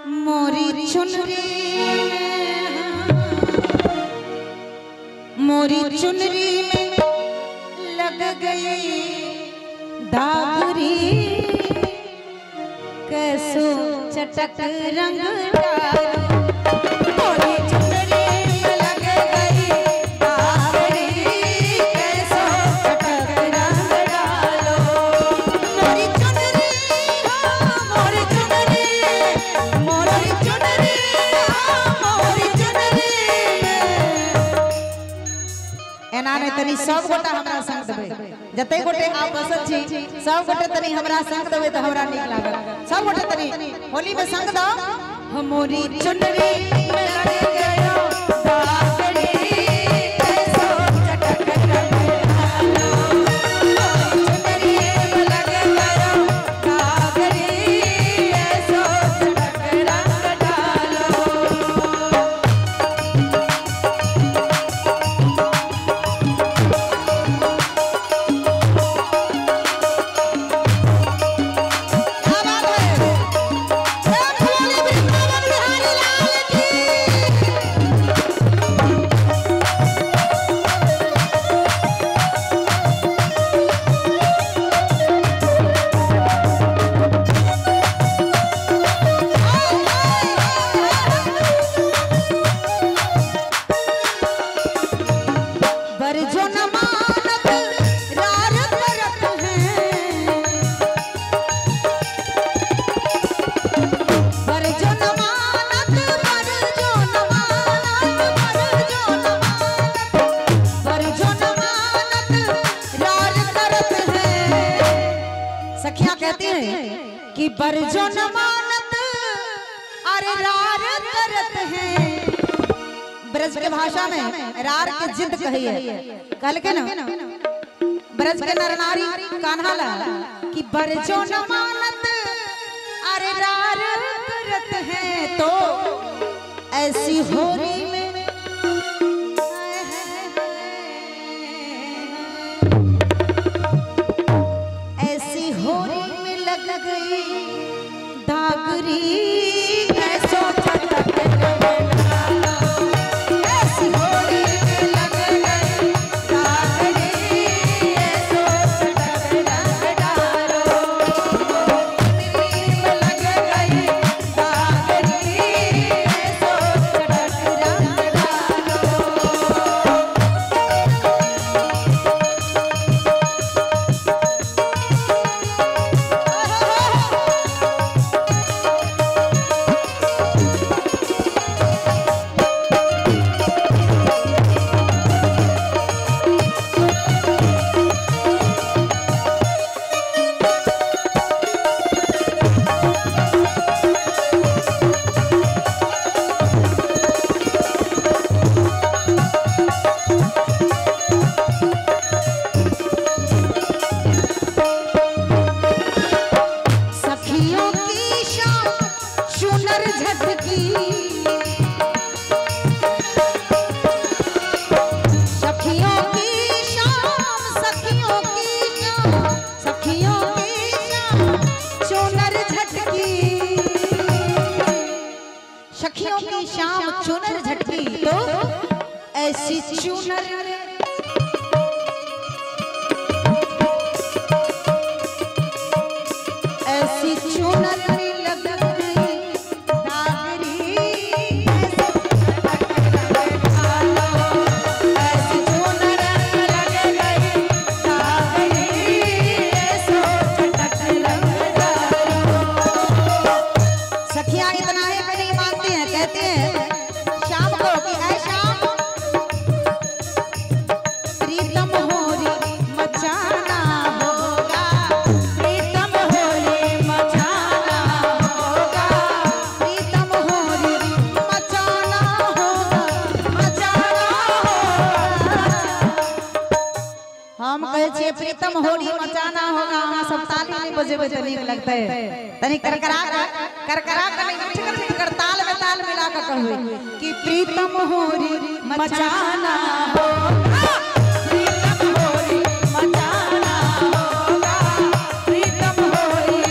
मोरी चुनरी मोरी चुनरी में लग गई दागरी कैसो चटक रंग डालो मोरी चुनरी में लग गई दागरी कैसो चटक रंग डालो मोरी चुनरी मोरी चुनरी मोरी चुनरी मोरी चुनरी एना ने तनी सब गोटा हमरा संग देबे जते गोटे आप बसल छी सब गोटे तनी हमरा संग देबे त हमरा नीक लागल सब गोटे तनी होली में संग दो हमोरी चुनरी में लग गयो दागरी कैसो चटक रंग डालो चुनरी में लग गयो दागरी कैसो चटक रंग डालो कि बरजो नमानत अरे रार करत हैं ब्रज के भाषा में रार के जिद कही है कल के ना ब्रज के नर नारी कान्हा ला कि बरजो नमानत अरे रार करत हैं तो ऐसी होली में ऐसी होली लग गई दागरी कैसो चटक रंग डालो ऐसी होली में लग गई दागरी कैसो चटक रंग डालो होली में लग गई दागरी कैसो चटक रंग डालो सखियों की शाम चुनर झटकी तो ऐसी चुनर ऐसी चुनर लग गई दागरी कैसो चटक रंग डालो ऐसी चुनर लग गई दागरी कैसो चटक रंग डालो सखियां इतना ही नहीं मानती हैं कहते हैं शाम को कि ऐ शाम प्रीतम होली मचाना होगा प्रीतम होली मचाना होगा प्रीतम होली मचाना होगा हम कहे छे प्रीतम होली मचाना होगा अहाँ सब ताली नहीं बजेबे तो नीक लगतै तनी करकरा कर ताल में ताल मिला कर कहबे कि प्रीतम होली मचाना होगा प्रीतम होली मचाना होगा प्रीतम होली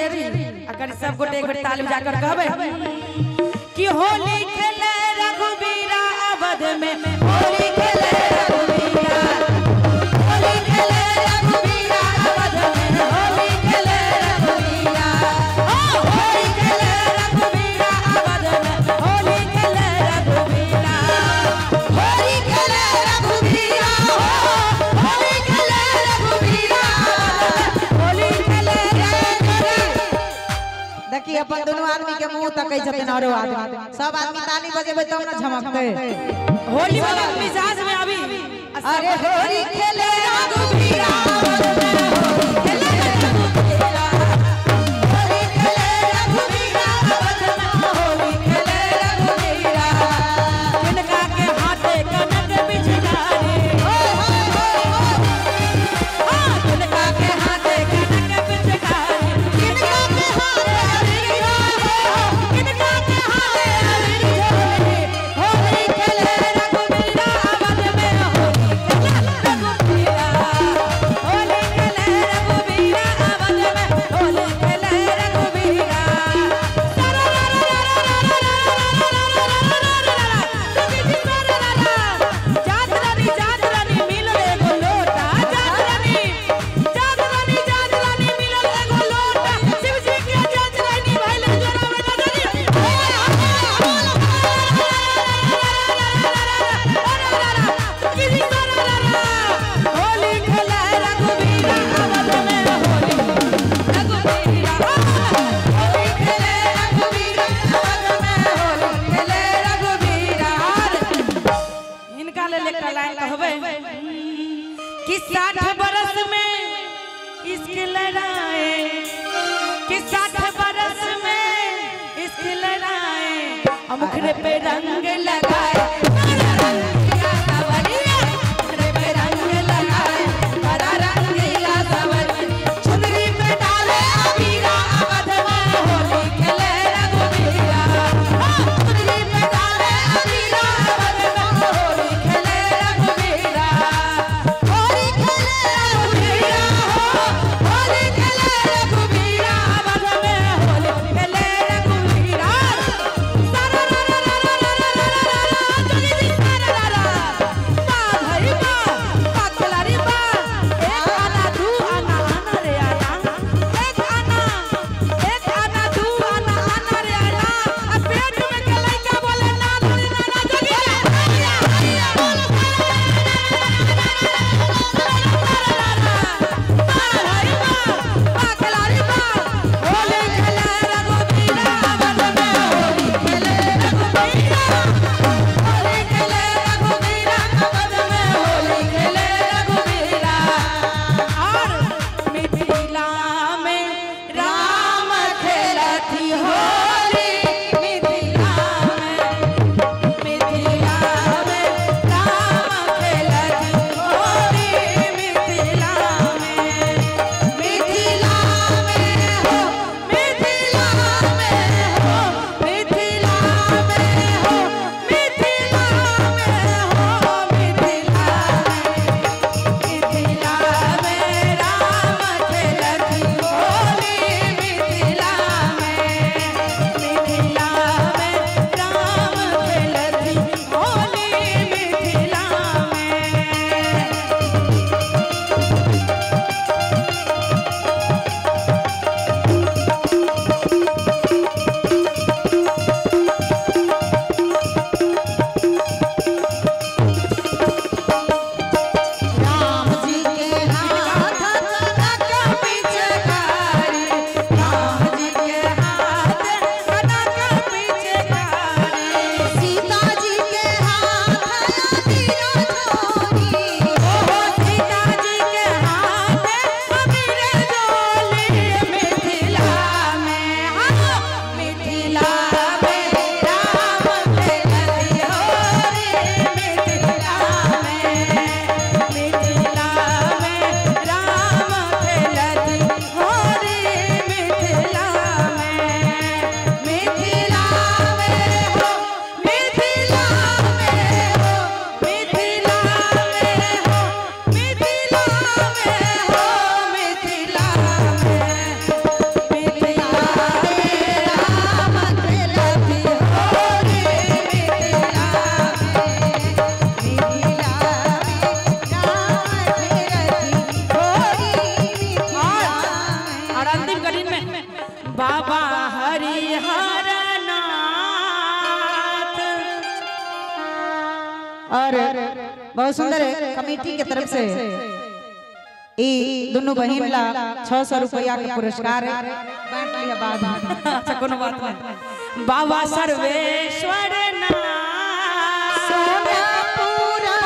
चेरी अगर सब गोटे एक गोटे ताली बजाकर कहबे कि होली खेले रघुबीरा अवध में होली खेले रघुबीरा होली खेले रघुबीरा अवध में होली खेले रघुबीरा होली खेले रघुबीरा अवध में होली खेले रघुबीरा होली खेले रघुबीरा होली खेले रघुबीरा होली खेले देखिए अपन दोनों आदमी के मुंह तक छथिन और आदमी सब आदमी ताली बजेबे तब ना झमकते होली वाला मिजाज में अभी अरे होली खेले रघुबीरा खेले रघुबीरा होली खेले रघुबीरा होली खेले रघुबीरा किनका के हाथे कनक बिछकारी किनका के हाथे कनक बिछकारी किनका के हाथे किनका के हाथे होली खेले रघुबीरा अवध में होली खेले रघुबीरा होली खेले रघुबीरा अवध में होली खेले रघुबीरा जात रानी मिलल एगो लोटा जात रानी मिलल एगो लोटा शिव जी के जात रानी भइले जोरा में नजरी होली खेले रघुबीरा अवध में होली रघुबीरा होली खेले रघुबीरा अवध में होली खेले रघुबीरा इनका ले लेकर लाइन कहबे कि 60 बरस में इश्क लड़ाए कि 60 बरस में इश्क लड़ाए मुखरे पे रंग लगाए रंगीला सवरिया मुखरे पे रंग लगाए बड़ा रंगीला सवरिया चुनरी पे डाले अबीरा अवध में होली खेले रघुबीरा चुनरी पे डाले अबीरा अवध में होली खेले रघुबीरा होली खेले रघुबीरा होली खेले रघुबीरा अवध में होली खेले रघुबीरा बाबा हरिहर नाथ। और बहुत सुंदर कमेटी के तरफ से दोनों बहन ला 600 रुपया के पुरस्कार बांट लिया बाद में। अच्छा कोनो बात नहीं। बाबा सर्वेश्वर नाथ सोनापुरा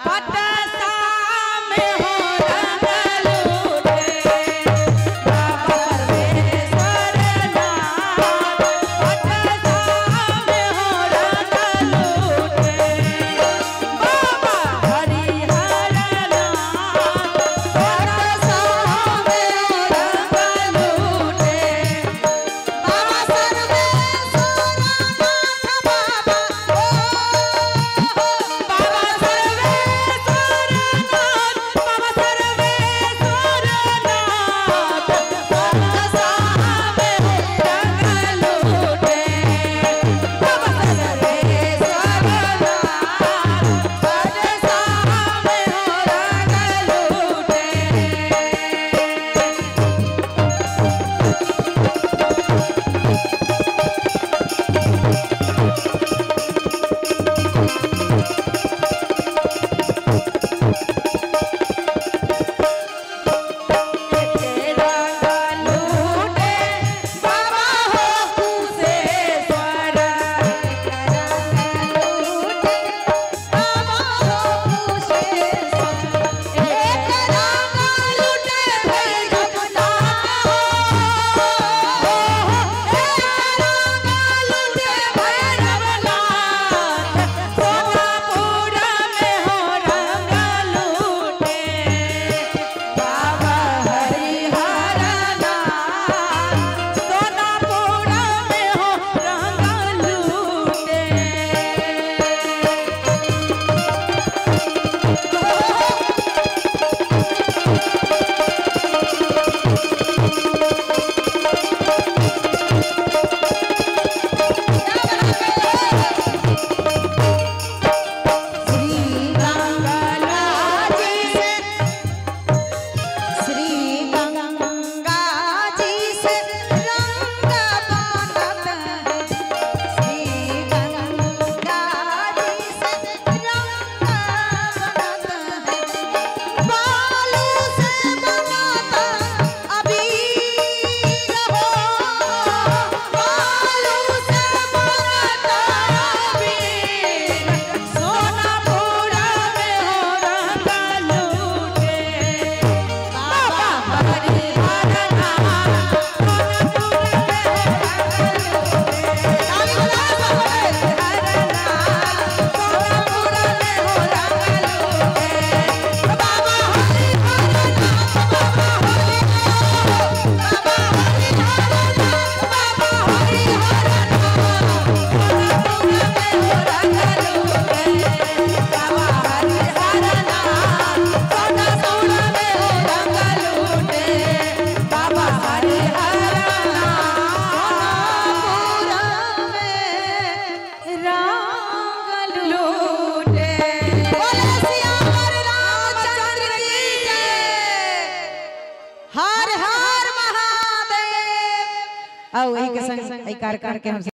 पटसा में हो रंग लूटे। बाबा सर्वेश्वर नाथ पटसा में हो रंग लूटे। बाबा हरिहर नाथ पटसा में रंग लूटे। बाबा सर्वेश्वर नाथ बाबा ओ बाबा सर्वेश्वर नाथ, बाबा सर्वेश्वर नाथ पटसा में हो रंग लूटे। बाबा सर्वेश्वर नाथ पटसा में हो रंग लूटे। तेरा लूटे बाबा हो कुशेश्वर। लूटे बाबा हो कुशेश्वर एक रंग लूटे भैरवनाथ। एक रंग लूटे भैरवनाथ। सोनापुरा में हो रंग लूटे। बाबा हरिहर नाथ सोनापुरा में हो रंग लूटे। श्री गंगा जी से श्री गंगा जी से रंग बनत है। श्री गंगा जी से रंग बनत है। बालू से बनता अबीर हो। बालू से बनता अबीर सोनापुरा में हो रंग लूटे। बाबा हरिहर नाथ सोनापुरा में हो रंग लूटे। बाबा हरिहर नाथ सोनापुरा में हो रंग लूटे। बाबा हरिहर नाथ, बाबा हरिहर नाथ, बाबा हरिहर नाथ, बाबा हरिहर बोले सियावर रामचंद्र की जय। हर हर महादेव। आओ यही के संग कार्यक्रम के हम